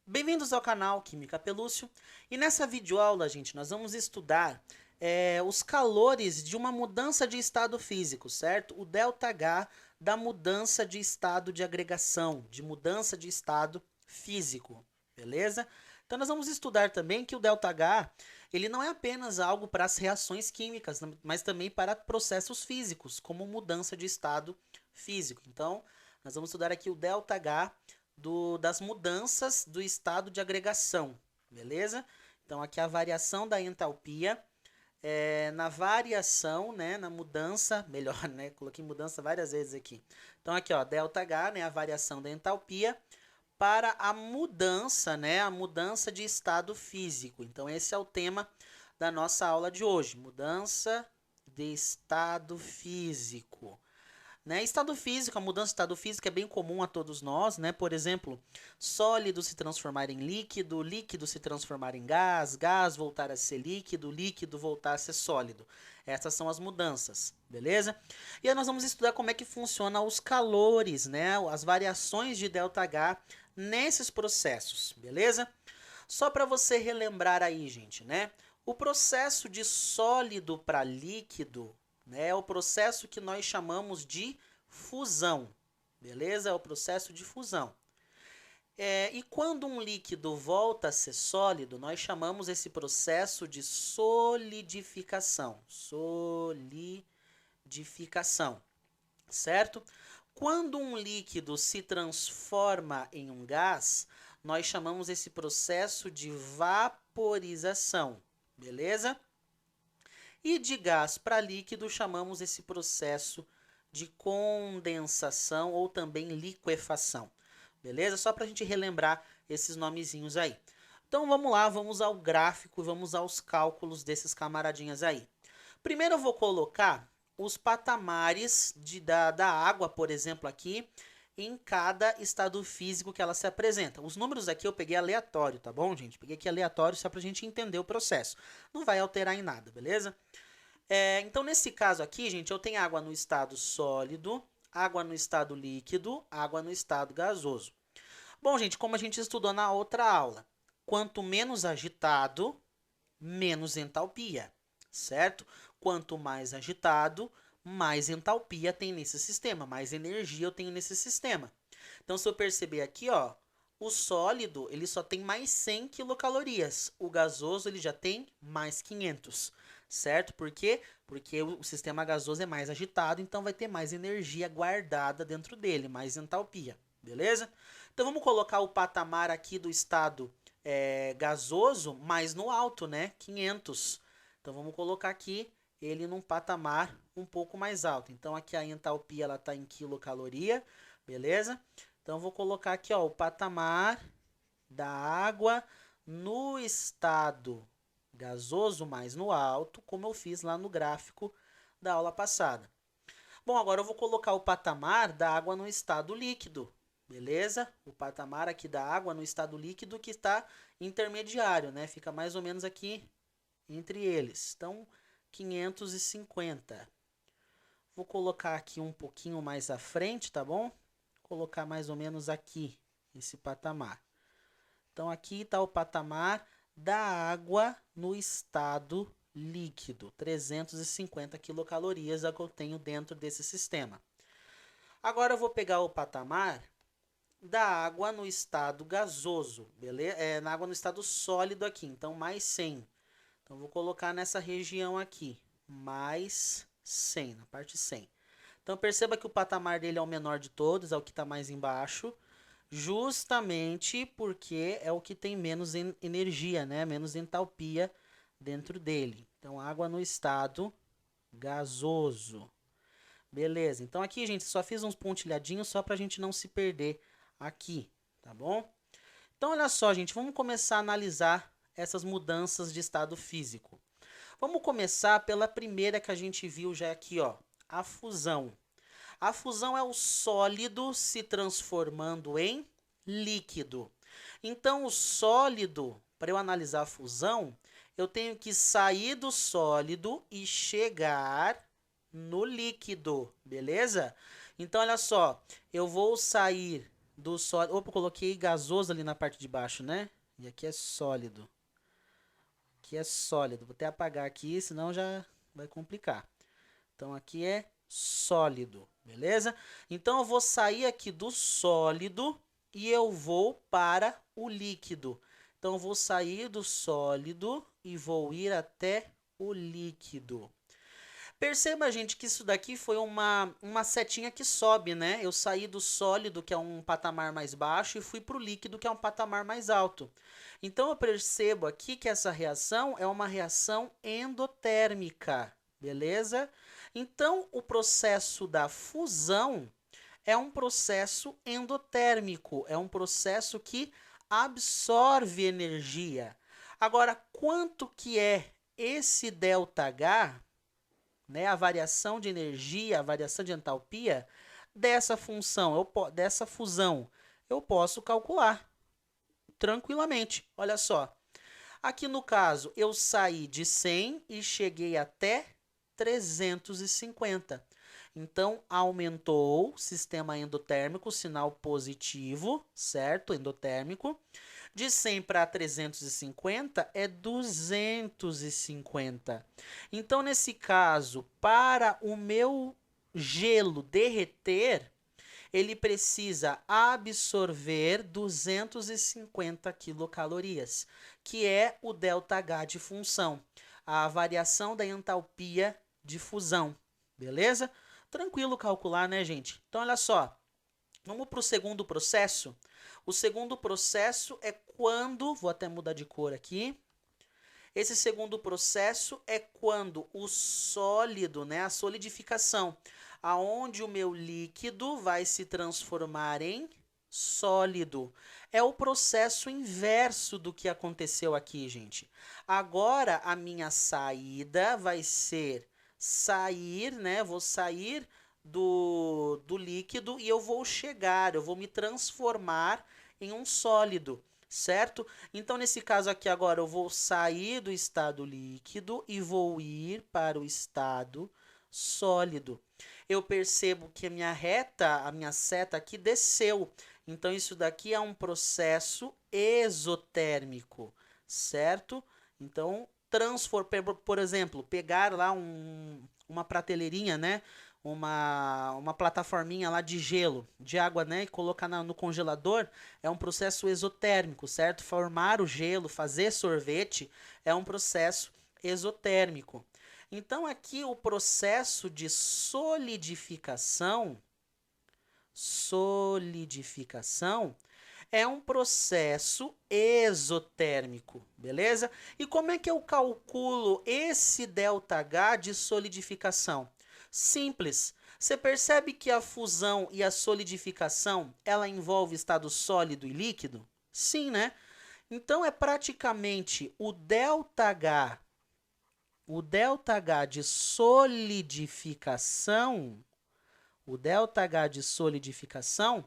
Bem-vindos ao canal Química Pelúcio. E nessa videoaula, gente, nós vamos estudar os calores de uma mudança de estado físico, certo? O ΔH da mudança de estado de agregação, de mudança de estado físico, beleza? Então nós vamos estudar também que o ΔH, ele não é apenas algo para as reações químicas, mas também para processos físicos, como mudança de estado físico. Então, nós vamos estudar aqui o ΔH das mudanças do estado de agregação, beleza? Então, aqui a variação da entalpia, na variação, né, na mudança, melhor, né, coloquei mudança várias vezes aqui. Então, aqui, ó, ΔH, né, a variação da entalpia para a mudança, né, a mudança de estado físico. Então, esse é o tema da nossa aula de hoje, mudança de estado físico. Né? Estado físico, a mudança de estado físico é bem comum a todos nós, né? Por exemplo, sólido se transformar em líquido, líquido se transformar em gás, gás voltar a ser líquido, líquido voltar a ser sólido. Essas são as mudanças, beleza? E aí nós vamos estudar como é que funciona os calores, né? As variações de ΔH nesses processos, beleza? Só para você relembrar aí, gente, né? O processo de sólido para líquido, né, é o processo que nós chamamos de fusão, beleza? É o processo de fusão. E quando um líquido volta a ser sólido, nós chamamos esse processo de solidificação. Solidificação, certo? Quando um líquido se transforma em um gás, nós chamamos esse processo de vaporização, beleza? E de gás para líquido, chamamos esse processo de condensação ou também liquefação. Beleza? Só para a gente relembrar esses nomezinhos aí. Então vamos lá, vamos ao gráfico e vamos aos cálculos desses camaradinhas aí. Primeiro eu vou colocar os patamares da água, por exemplo, aqui, em cada estado físico que ela se apresenta. Os números aqui eu peguei aleatório, tá bom, gente? Peguei aqui aleatório só pra gente entender o processo. Não vai alterar em nada, beleza? Então, nesse caso aqui, gente, eu tenho água no estado sólido, água no estado líquido, água no estado gasoso. Bom, gente, como a gente estudou na outra aula, quanto menos agitado, menos entalpia, certo? Quanto mais agitado, mais entalpia tem nesse sistema, mais energia eu tenho nesse sistema. Então, se eu perceber aqui, ó, o sólido ele só tem mais 100 quilocalorias, o gasoso ele já tem mais 500, certo? Por quê? Porque o sistema gasoso é mais agitado, então vai ter mais energia guardada dentro dele, mais entalpia, beleza? Então vamos colocar o patamar aqui do estado gasoso mais no alto, né? 500. Então vamos colocar aqui ele num patamar um pouco mais alto. Então aqui a entalpia ela está em quilocaloria, beleza? Então vou colocar aqui ó, o patamar da água no estado gasoso mais no alto, como eu fiz lá no gráfico da aula passada. Bom, agora eu vou colocar o patamar da água no estado líquido, beleza? O patamar aqui da água no estado líquido que está intermediário, né? Fica mais ou menos aqui entre eles. Então, 550. Vou colocar aqui um pouquinho mais à frente, tá bom? Vou colocar mais ou menos aqui, esse patamar. Então, aqui está o patamar da água no estado líquido. 350 quilocalorias é o que eu tenho dentro desse sistema. Agora, eu vou pegar o patamar da água no estado gasoso, beleza? Na água no estado sólido aqui, então mais 100. Então, vou colocar nessa região aqui, mais 100, na parte 100. Então, perceba que o patamar dele é o menor de todos, é o que está mais embaixo, justamente porque é o que tem menos energia, né? Menos entalpia dentro dele. Então, água no estado gasoso. Beleza, então aqui, gente, só fiz uns pontilhadinhos só para a gente não se perder aqui, tá bom? Então, olha só, gente, vamos começar a analisar essas mudanças de estado físico. Vamos começar pela primeira que a gente viu já aqui, ó, a fusão. A fusão é o sólido se transformando em líquido. Então, o sólido, para eu analisar a fusão, eu tenho que sair do sólido e chegar no líquido, beleza? Então, olha só, eu vou sair do sólido. Opa, eu coloquei gasoso ali na parte de baixo, né? E aqui é sólido. Aqui é sólido. Vou até apagar aqui, senão já vai complicar. Então aqui é sólido, beleza? Então eu vou sair aqui do sólido e eu vou para o líquido. Então eu vou sair do sólido e vou ir até o líquido. Perceba, gente, que isso daqui foi uma setinha que sobe, né? Eu saí do sólido, que é um patamar mais baixo, e fui para o líquido, que é um patamar mais alto. Então, eu percebo aqui que essa reação é uma reação endotérmica, beleza? Então, o processo da fusão é um processo endotérmico, é um processo que absorve energia. Agora, quanto que é esse ΔH, né, a variação de energia, a variação de entalpia dessa função, dessa fusão, eu posso calcular tranquilamente. Olha só, aqui no caso, eu saí de 100 e cheguei até 350. Então, aumentou o sistema endotérmico, sinal positivo, certo? Endotérmico. De 100 para 350 é 250. Então, nesse caso, para o meu gelo derreter, ele precisa absorver 250 quilocalorias, que é o ΔH de função, a variação da entalpia de fusão, beleza? Tranquilo calcular, né, gente? Então, olha só, vamos para o segundo processo. O segundo processo é quando, vou até mudar de cor aqui. Esse segundo processo é quando o sólido, né, a solidificação, aonde o meu líquido vai se transformar em sólido. É o processo inverso do que aconteceu aqui, gente. Agora a minha saída vai ser sair, né? Vou sair do líquido e eu vou me transformar em um sólido, certo? Então, nesse caso aqui agora, eu vou sair do estado líquido e vou ir para o estado sólido. Eu percebo que a minha seta aqui desceu. Então, isso daqui é um processo exotérmico, certo? Então, por exemplo, pegar lá uma prateleirinha, né? Uma plataforminha lá de gelo, de água, né? E colocar no congelador é um processo exotérmico, certo? Formar o gelo, fazer sorvete é um processo exotérmico. Então, aqui o processo de solidificação é um processo exotérmico, beleza? E como é que eu calculo esse ΔH de solidificação? Simples. Você percebe que a fusão e a solidificação, ela envolve estado sólido e líquido? Sim, né? Então é praticamente o ΔH de solidificação,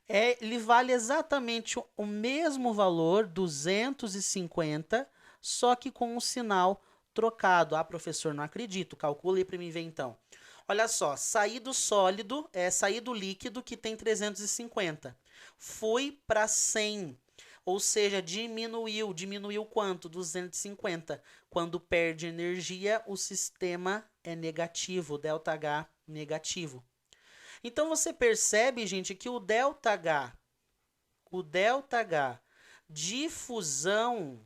ele vale exatamente o mesmo valor, 250, só que com um sinal trocado. Ah, professor, não acredito. Calcula aí para mim ver então. Olha só, saí do líquido que tem 350. Fui para 100. Ou seja, diminuiu quanto? 250. Quando perde energia, o sistema é negativo, ΔH negativo. Então você percebe, gente, que o ΔH de fusão,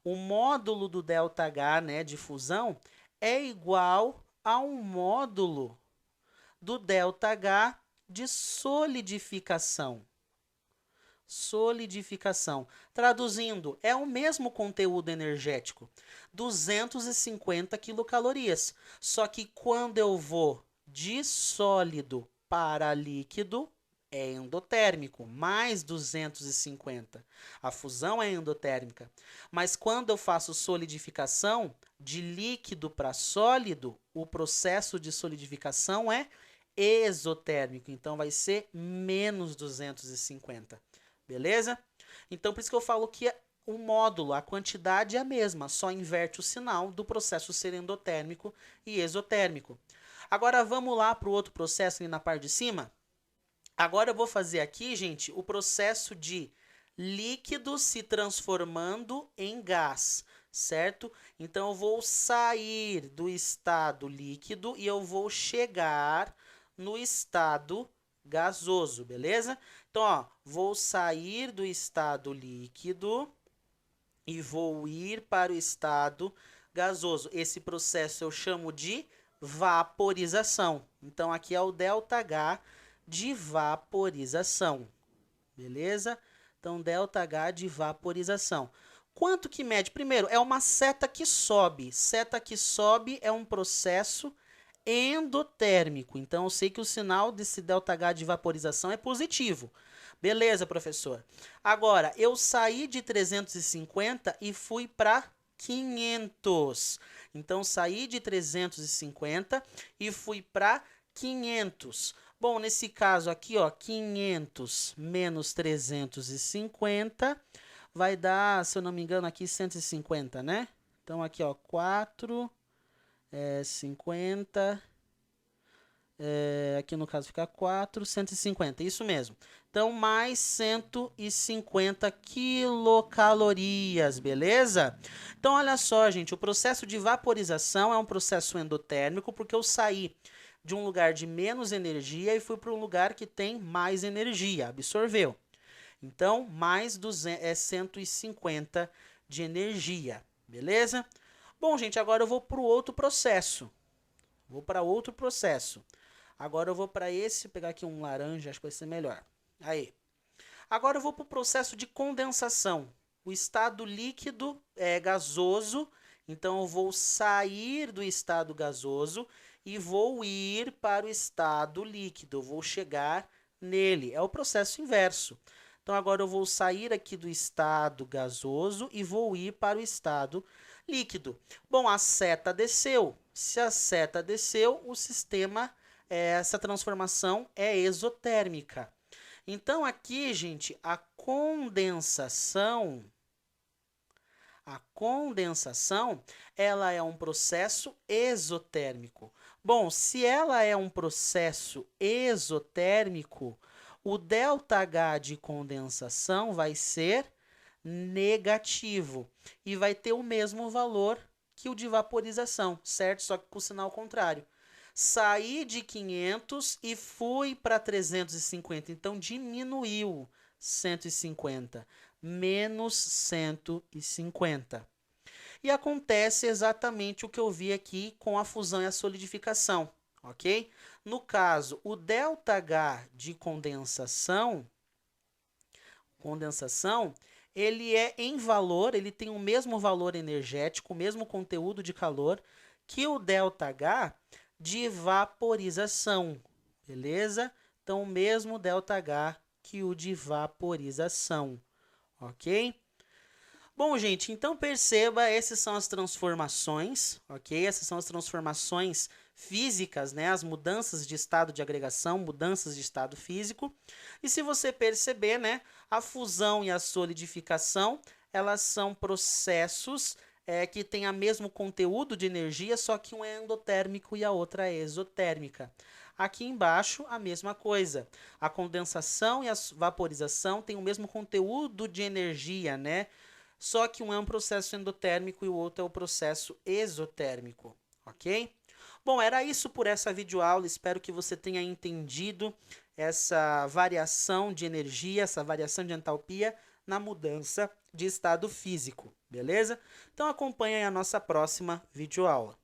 o módulo do ΔH, né, de fusão é igual ao módulo do ΔH de solidificação. Traduzindo, é o mesmo conteúdo energético, 250 quilocalorias. Só que quando eu vou de sólido para líquido, é endotérmico, mais 250. A fusão é endotérmica. Mas quando eu faço solidificação, de líquido para sólido, o processo de solidificação é exotérmico. Então, vai ser menos 250. Beleza? Então, por isso que eu falo que o módulo, a quantidade é a mesma, só inverte o sinal do processo ser endotérmico e exotérmico. Agora, vamos lá para o outro processo ali na parte de cima? Agora eu vou fazer aqui, gente, o processo de líquido se transformando em gás, certo? Então eu vou sair do estado líquido e eu vou chegar no estado gasoso, beleza? Então, ó, vou sair do estado líquido e vou ir para o estado gasoso. Esse processo eu chamo de vaporização. Então, aqui é o ΔH de vaporização, beleza? Então, ΔH de vaporização. Quanto que mede? Primeiro, é uma seta que sobe. Seta que sobe é um processo endotérmico. Então, eu sei que o sinal desse ΔH de vaporização é positivo. Beleza, professor. Agora, eu saí de 350 e fui para 500. Então, saí de 350 e fui para 500. Bom, nesse caso aqui, ó, 500 menos 350 vai dar, se eu não me engano, aqui 150, né? Então, aqui, ó, 4, 50, aqui no caso fica 4, 150, isso mesmo. Então, mais 150 quilocalorias, beleza? Então, olha só, gente, o processo de vaporização é um processo endotérmico, porque eu saí de um lugar de menos energia e fui para um lugar que tem mais energia, absorveu. Então, mais 150 de energia, beleza? Bom, gente, agora eu vou para o outro processo. Vou para outro processo. Agora eu vou para esse, pegar aqui um laranja, acho que vai ser melhor. Aí. Agora eu vou para o processo de condensação. O estado líquido é gasoso, então eu vou sair do estado gasoso e vou ir para o estado líquido. Eu vou chegar nele. É o processo inverso. Então agora eu vou sair aqui do estado gasoso e vou ir para o estado líquido. Bom, a seta desceu. Se a seta desceu, o sistema, essa transformação é exotérmica. Então, aqui, gente, a condensação, ela é um processo exotérmico. Bom, se ela é um processo exotérmico, o ΔH de condensação vai ser negativo e vai ter o mesmo valor que o de vaporização, certo? Só que com o sinal contrário. Saí de 500 e fui para 350, então diminuiu 150, menos 150. E acontece exatamente o que eu vi aqui com a fusão e a solidificação, ok? No caso, o ΔH de condensação, ele é em valor, ele tem o mesmo valor energético, o mesmo conteúdo de calor que o ΔH de vaporização, beleza? Então, o mesmo ΔH que o de vaporização, ok? Bom, gente, então perceba, essas são as transformações, ok? Essas são as transformações físicas, né? As mudanças de estado de agregação, mudanças de estado físico. E se você perceber, né? A fusão e a solidificação, elas são processos que têm o mesmo conteúdo de energia, só que um é endotérmico e a outra é exotérmica. Aqui embaixo, a mesma coisa. A condensação e a vaporização têm o mesmo conteúdo de energia, né? Só que um é um processo endotérmico e o outro é o processo exotérmico, ok? Bom, era isso por essa videoaula. Espero que você tenha entendido essa variação de energia, essa variação de entalpia na mudança de estado físico, beleza? Então acompanhe a nossa próxima videoaula.